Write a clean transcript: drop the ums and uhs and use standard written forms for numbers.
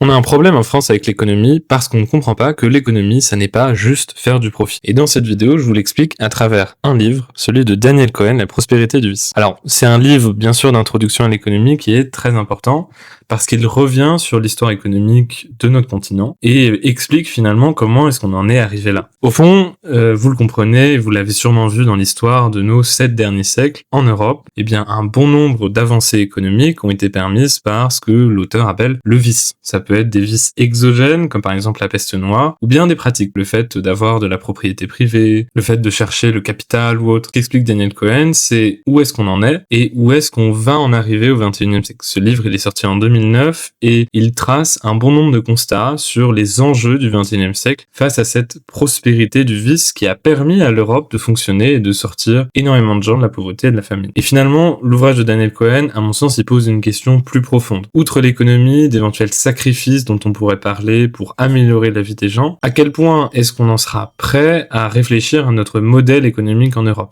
On a un problème en France avec l'économie parce qu'on ne comprend pas que l'économie, ça n'est pas juste faire du profit. Et dans cette vidéo, je vous l'explique à travers un livre, celui de Daniel Cohen, La prospérité du vice. Alors, c'est un livre, bien sûr, d'introduction à l'économie qui est très important parce qu'il revient sur l'histoire économique de notre continent et explique finalement comment est-ce qu'on en est arrivé là. Au fond, vous le comprenez, vous l'avez sûrement vu dans l'histoire de nos 7 derniers siècles en Europe, eh bien, un bon nombre d'avancées économiques ont été permises par ce que l'auteur appelle le vice. Ça peut être des vices exogènes, comme par exemple la peste noire, ou bien des pratiques, le fait d'avoir de la propriété privée, le fait de chercher le capital ou autre. Ce qu'explique Daniel Cohen, c'est où est-ce qu'on en est et où est-ce qu'on va en arriver au XXIe siècle. Ce livre, il est sorti en 2009 et il trace un bon nombre de constats sur les enjeux du XXIe siècle face à cette prospérité du vice qui a permis à l'Europe de fonctionner et de sortir énormément de gens de la pauvreté et de la famine. Et finalement, l'ouvrage de Daniel Cohen, à mon sens, il pose une question plus profonde. Outre l'économie, d'éventuels sacrifices dont on pourrait parler pour améliorer la vie des gens, à quel point est-ce qu'on en sera prêt à réfléchir à notre modèle économique en Europe?